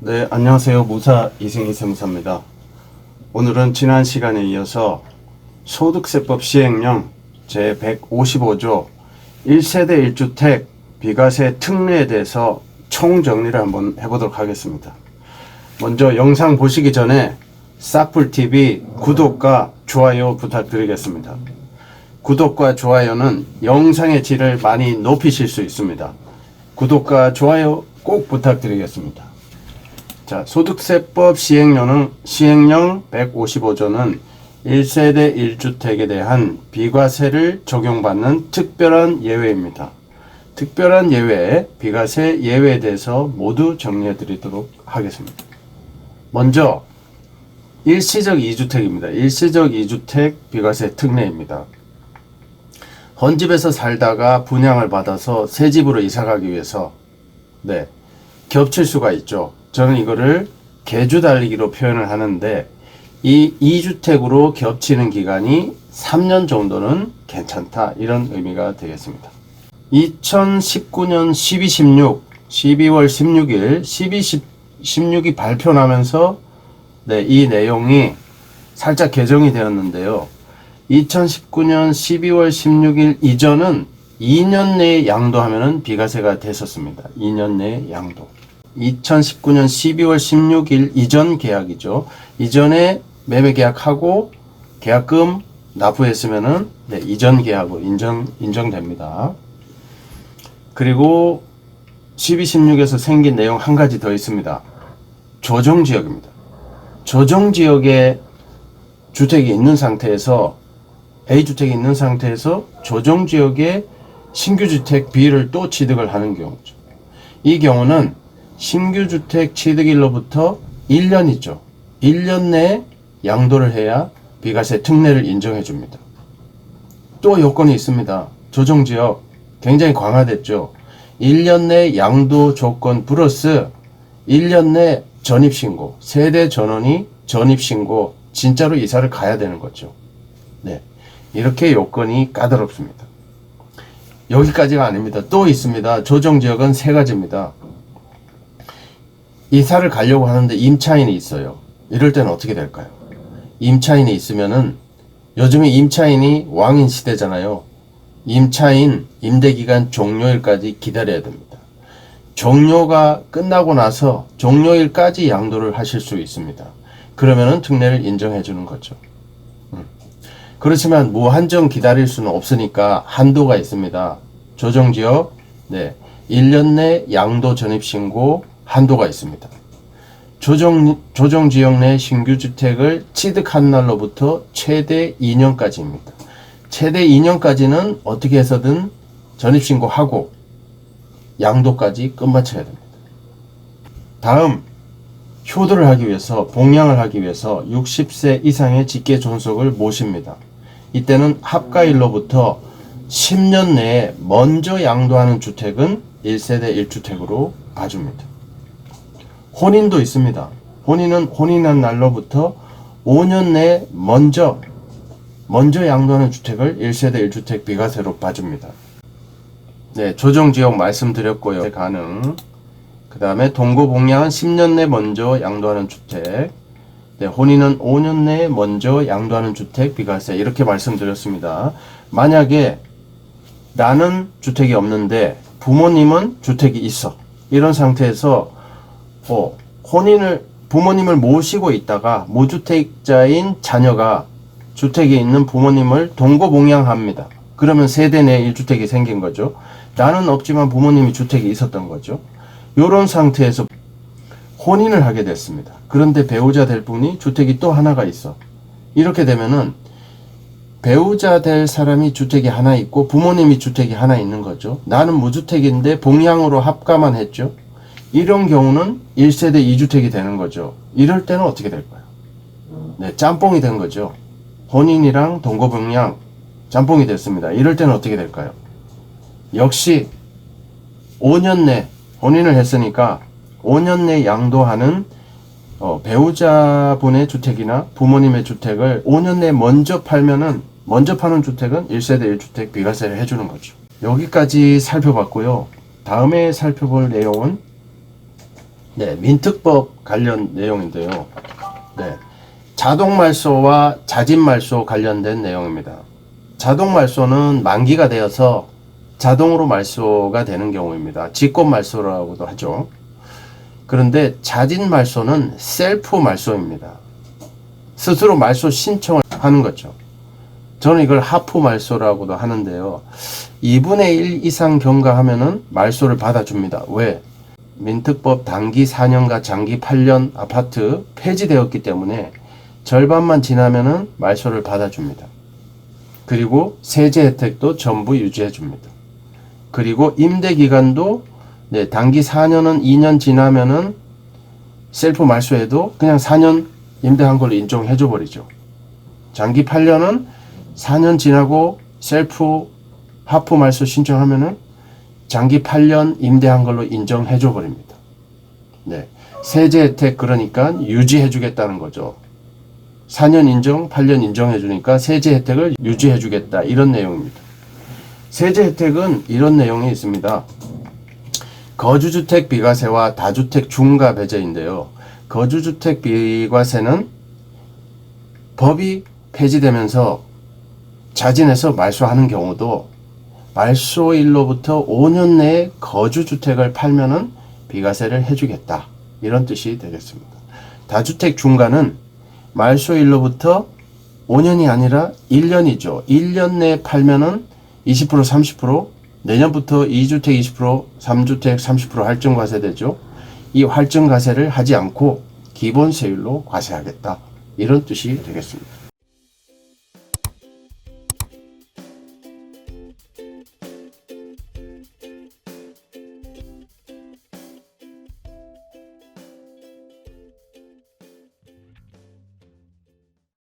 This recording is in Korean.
네, 안녕하세요. 무사 이승희 세무사입니다. 오늘은 지난 시간에 이어서 소득세법 시행령 제155조 1세대 1주택 비과세 특례에 대해서 총정리를 한번 해보도록 하겠습니다. 먼저 영상 보시기 전에 싹풀TV 구독과 좋아요 부탁드리겠습니다. 구독과 좋아요는 영상의 질을 많이 높이실 수 있습니다. 구독과 좋아요 꼭 부탁드리겠습니다. 자, 소득세법 시행령 155조는 1세대 1주택에 대한 비과세를 적용받는 특별한 예외입니다. 특별한 예외, 비과세 예외에 대해서 모두 정리해 드리도록 하겠습니다. 먼저 일시적 2주택입니다. 일시적 2주택 비과세 특례입니다. 헌집에서 살다가 분양을 받아서 새 집으로 이사 가기 위해서 겹칠 수가 있죠. 저는 이거를 계주 달리기로 표현을 하는데 이 2주택으로 겹치는 기간이 3년 정도는 괜찮다, 이런 의미가 되겠습니다. 2019년 12월 16일 16이 발표 나면서 이 내용이 살짝 개정이 되었는데요. 2019년 12월 16일 이전은 2년 내에 양도하면 비과세가 됐었습니다. 2년 내에 양도. 2019년 12월 16일 이전 계약이죠. 이전에 매매 계약하고 계약금 납부했으면은 이전 계약으로 인정됩니다. 그리고 16에서 생긴 내용 한 가지 더 있습니다. 조정지역입니다. 조정지역에 주택이 있는 상태에서 A주택이 있는 상태에서 조정지역에 신규주택 B를 또 취득을 하는 경우죠. 이 경우는 신규주택 취득일로부터 1년이죠. 1년 내에 양도를 해야 비과세 특례를 인정해 줍니다. 또 요건이 있습니다. 조정지역 굉장히 강화됐죠. 1년 내 양도 조건 플러스 1년 내 전입신고, 세대 전원이 전입신고, 진짜로 이사를 가야 되는 거죠. 이렇게 요건이 까다롭습니다. 여기까지가 아닙니다. 또 있습니다. 조정지역은 세 가지입니다. 이사를 가려고 하는데 임차인이 있어요. 이럴 때는 어떻게 될까요? 임차인이 있으면은, 요즘에 임차인이 왕인 시대잖아요. 임차인 임대기간 종료일까지 기다려야 됩니다. 종료가 끝나고 나서 종료일까지 양도를 하실 수 있습니다. 그러면은 특례를 인정해 주는 거죠. 그렇지만 무한정 기다릴 수는 없으니까 한도가 있습니다. 조정지역 1년 내 양도 전입신고 한도가 있습니다. 조정지역 내 신규주택을 취득한 날로부터 최대 2년까지입니다. 최대 2년까지는 어떻게 해서든 전입신고하고 양도까지 끝마쳐야 됩니다. 다음, 효도를 하기 위해서, 봉양을 하기 위해서 60세 이상의 직계 존속을 모십니다. 이때는 합가일로부터 10년 내에 먼저 양도하는 주택은 1세대 1주택으로 봐줍니다. 혼인도 있습니다. 혼인은 혼인한 날로부터 5년 내에 먼저 양도하는 주택을 1세대 1주택 비과세로 봐줍니다. 조정지역 말씀드렸고요. 가능. 그 다음에 동거봉양은 10년 내 먼저 양도하는 주택, 혼인은 5년 내에 먼저 양도하는 주택 비과세, 이렇게 말씀드렸습니다. 만약에 나는 주택이 없는데 부모님은 주택이 있어, 이런 상태에서 부모님을 모시고 있다가 무주택자인 자녀가 주택에 있는 부모님을 동거봉양합니다. 그러면 세대 내 1주택이 생긴 거죠. 나는 없지만 부모님이 주택이 있었던 거죠. 이런 상태에서 혼인을 하게 됐습니다. 그런데 배우자 될 분이 주택이 또 하나가 있어. 이렇게 되면은 배우자 될 사람이 주택이 하나 있고 부모님이 주택이 하나 있는 거죠. 나는 무주택인데 봉양으로 합가만 했죠. 이런 경우는 1세대 2주택이 되는 거죠. 이럴 때는 어떻게 될까요? 짬뽕이 된 거죠. 혼인이랑 동거봉양 짬뽕이 됐습니다. 이럴 때는 어떻게 될까요? 역시 5년 내 혼인을 했으니까 5년 내 양도하는 배우자분의 주택이나 부모님의 주택을 5년 내에 먼저 파는 주택은 1세대 1주택 비과세를 해주는 거죠. 여기까지 살펴봤고요. 다음에 살펴볼 내용은 네, 민특법 관련 내용인데요. 네, 자동말소와 자진말소 관련된 내용입니다. 자동말소는 만기가 되어서 자동으로 말소가 되는 경우입니다. 직권말소라고도 하죠. 그런데 자진말소는 셀프 말소입니다. 스스로 말소 신청을 하는 거죠. 저는 이걸 하프 말소라고도 하는데요. 2분의 1 이상 경과하면은 말소를 받아줍니다. 왜? 민특법 단기 4년과 장기 8년 아파트 폐지되었기 때문에 절반만 지나면은 말소를 받아줍니다. 그리고 세제 혜택도 전부 유지해줍니다. 그리고 임대 기간도 네, 단기 4년은 2년 지나면은 셀프 말소해도 그냥 4년 임대한 걸로 인정해줘 버리죠. 장기 8년은 4년 지나고 셀프 하프 말소 신청하면은 장기 8년 임대한 걸로 인정해줘 버립니다. 네. 세제 혜택 그러니까 유지해 주겠다는 거죠. 4년 인정, 8년 인정해 주니까 세제 혜택을 유지해 주겠다. 이런 내용입니다. 세제 혜택은 이런 내용이 있습니다. 거주주택 비과세와 다주택 중과 배제인데요. 거주주택 비과세는 법이 폐지되면서 자진해서 말소하는 경우도 말소일로부터 5년 내에 거주주택을 팔면은 비과세를 해주겠다. 이런 뜻이 되겠습니다. 다주택 중과는 말소일로부터 5년이 아니라 1년이죠. 1년 내에 팔면은 20% 30%, 내년부터 2주택 20%, 3주택 30% 할증과세 되죠. 이 할증과세를 하지 않고 기본세율로 과세하겠다. 이런 뜻이 되겠습니다.